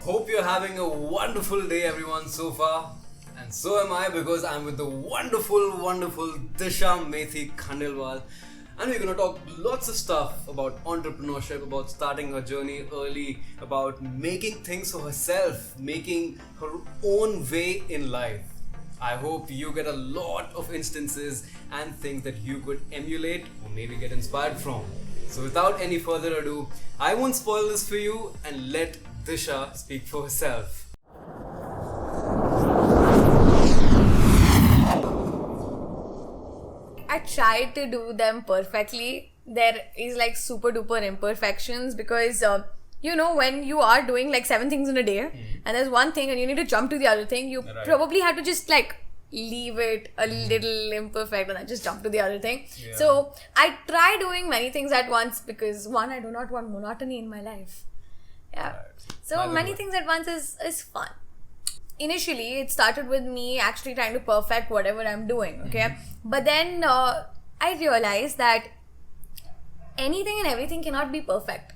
Hope you're having a wonderful day, everyone, so far. And so am I, because I'm with the wonderful Disha Methi Khandelwal. And we're gonna talk lots of stuff about entrepreneurship, about starting her journey early, about making things for herself, making her own way in life. I hope you get a lot of instances and things that you could emulate or maybe get inspired from. So without any further ado, I won't spoil this for you and let Disha speak for herself. I try to do them perfectly. There is like super duper imperfections because when you are doing like 7 things in a day and there's one thing and you need to jump to the other thing, you probably have to just like leave it a little imperfect and then just jump to the other thing. Yeah. So I try doing many things at once because one, I do not want monotony in my life. Yeah. So many things at once is fun. Initially, it started with me actually trying to perfect whatever I'm doing, okay? But then I realized that anything and everything cannot be perfect.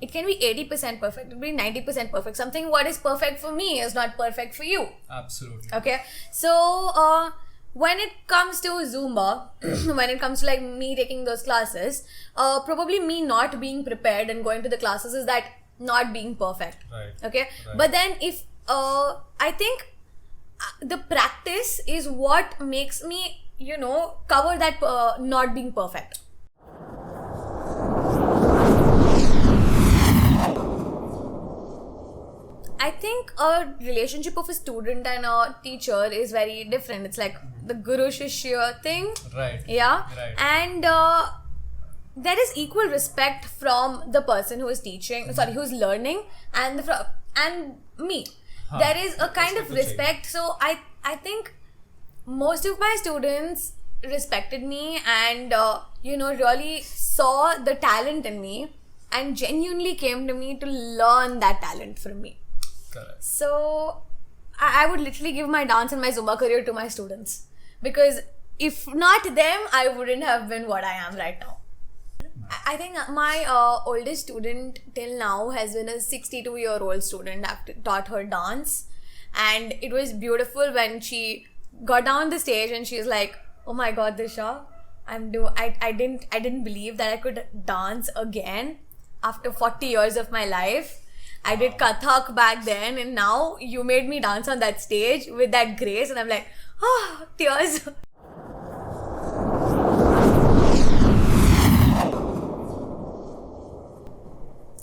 It can be 80% perfect, it can be 90% perfect. Something what is perfect for me is not perfect for you. Absolutely. Okay? So, when it comes to Zumba, when it comes to like me taking those classes, probably me not being prepared and going to the classes is that not being perfect. Right. Okay? Right. But then if I think the practice is what makes me, cover that not being perfect. I think a relationship of a student and a teacher is very different. It's like the guru shishya thing. Right. Yeah. Right. And there is equal respect from the person who is teaching, who's learning, and me. There is a kind of respect. So I think most of my students respected me and really saw the talent in me and genuinely came to me to learn that talent from me. Correct. So I would literally give my dance and my Zumba career to my students, because if not them, I wouldn't have been what I am right now. I think my oldest student till now has been a 62-year-old student. I've taught her dance, and it was beautiful when she got down the stage and she's like, "Oh my God, Disha, I didn't believe that I could dance again after 40 years of my life. I did Kathak back then, and now you made me dance on that stage with that grace." And I'm like, tears.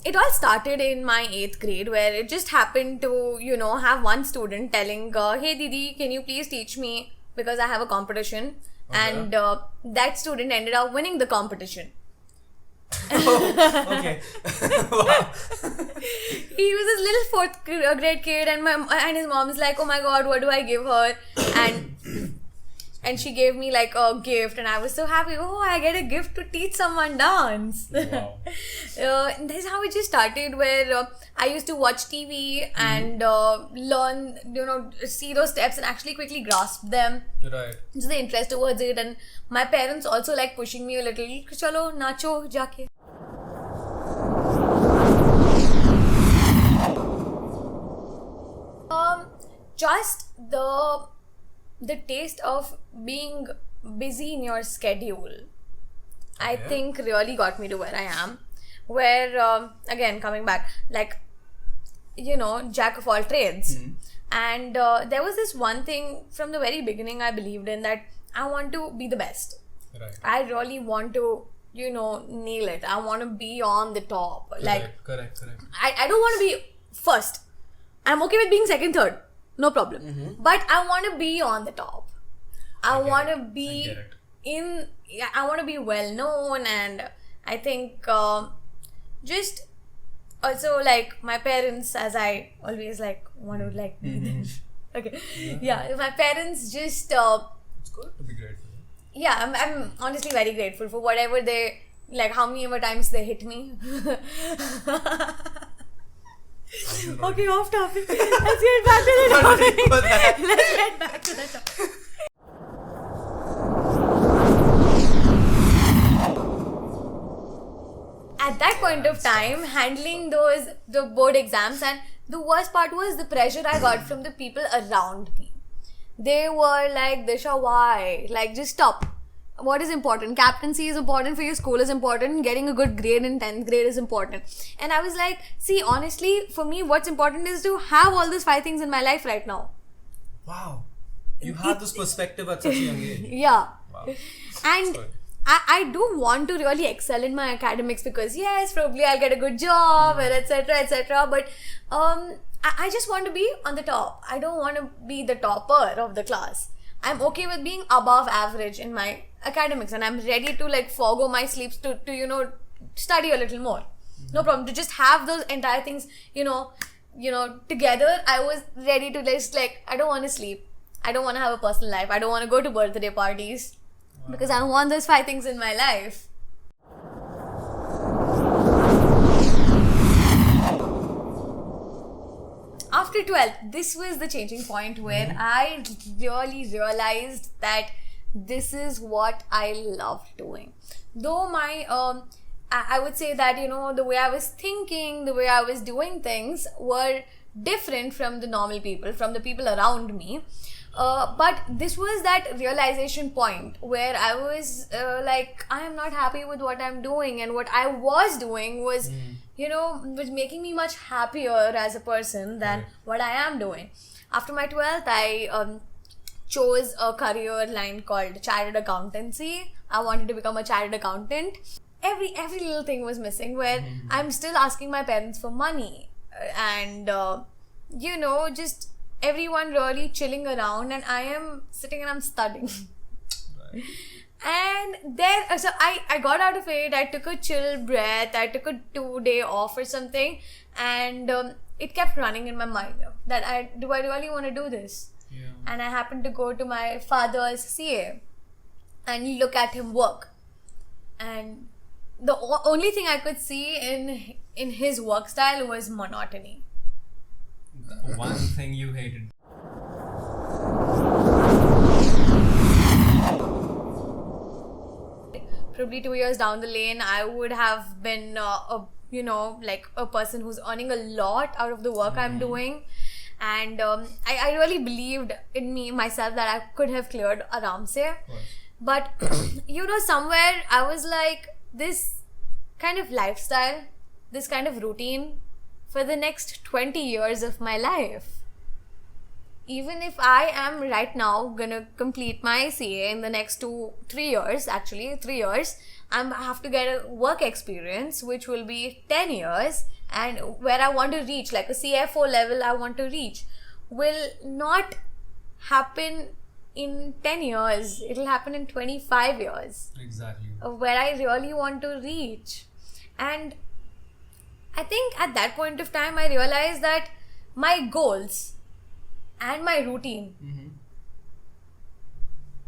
It all started in my 8th grade, where it just happened to, have one student telling, "Hey Didi, can you please teach me because I have a competition?" Okay. And that student ended up winning the competition. Okay. Wow. He was this little 4th grade kid, and his mom is like, "Oh my God, what do I give her?" And she gave me like a gift, and I was so happy. Oh, I get a gift to teach someone dance. Wow. That's how it just started, where I used to watch TV and learn, see those steps and actually quickly grasp them. Right. So the interest towards it, and my parents also like pushing me a little. Chalo, nacho, jaake. Just the taste of being busy in your schedule, I think really got me to where I am. Where, again, coming back, like, jack of all trades. And there was this one thing from the very beginning I believed in, that I want to be the best. Right. I really want to, nail it. I want to be on the top. Correct. I don't want to be first. I'm okay with being second, third. No problem. But I want to be on the top. I want to be I want to be well known, and I think just also like my parents, as I always like want to like be them. Okay. Yeah, my parents just It's good to be grateful. Yeah, I'm honestly very grateful for whatever they, like, how many ever times they hit me. Okay, off topic. Let's get back to the topic. Let's get back to the topic. At that point of time, handling the board exams, and the worst part was the pressure I got from the people around me. They were like, Disha, why? Like, just stop. What is important? Captaincy is important for you, school is important, getting a good grade in 10th grade is important. And I was like, see, honestly, for me, what's important is to have all these 5 things in my life right now. Wow. You had this perspective at such a young age. Yeah. Wow. And I do want to really excel in my academics because yes, probably I'll get a good job and etc. But I just want to be on the top. I don't want to be the topper of the class. I'm okay with being above average in my academics, and I'm ready to like forgo my sleeps to study a little more. No problem. To just have those entire things, together. I was ready to just like, I don't want to sleep. I don't want to have a personal life. I don't want to go to birthday parties because I don't want those 5 things in my life. After 12th, this was the changing point where I really realized that this is what I love doing. Though my, I would say that, the way I was thinking, the way I was doing things were different from the normal people, from the people around me. But this was that realization point where I was like, I am not happy with what I'm doing, and what I was doing was, was making me much happier as a person than what I am doing. After my 12th, I chose a career line called chartered accountancy. I wanted to become a chartered accountant. Every little thing was missing, where I'm still asking my parents for money, and just everyone really chilling around, and I am sitting and I'm studying. Right. And then, so I got out of it, I took a chill breath, I took a 2-day off or something, and it kept running in my mind that do I really want to do this? Yeah. And I happened to go to my father's CA and look at him work. And the only thing I could see in his work style was monotony. One thing you hated. Probably 2 years down the lane, I would have been a person who's earning a lot out of the work I'm doing. And I really believed in myself that I could have cleared aram se. But somewhere I was like, this kind of lifestyle, this kind of routine for the next 20 years of my life. Even if I am right now gonna complete my CA in the next 3 years, actually 3 years, I have to get a work experience which will be 10 years, and where I want to reach, like a CFO level I want to reach, will not happen in 10 years. It'll happen in 25 years. Exactly. Where I really want to reach. And I think at that point of time, I realized that my goals and my routine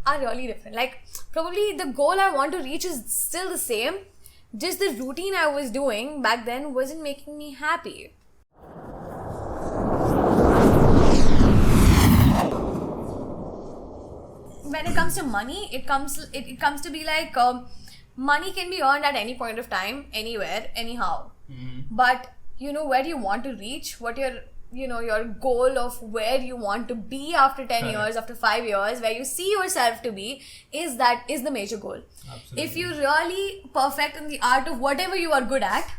are really different. Like, probably the goal I want to reach is still the same, just the routine I was doing back then wasn't making me happy. When it comes to money, it comes to be like, money can be earned at any point of time, anywhere, anyhow. But where you want to reach, what your goal of where you want to be after 10 years, after 5 years, where you see yourself to be, is the major goal. Absolutely. If you really perfect in the art of whatever you are good at,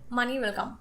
money will come.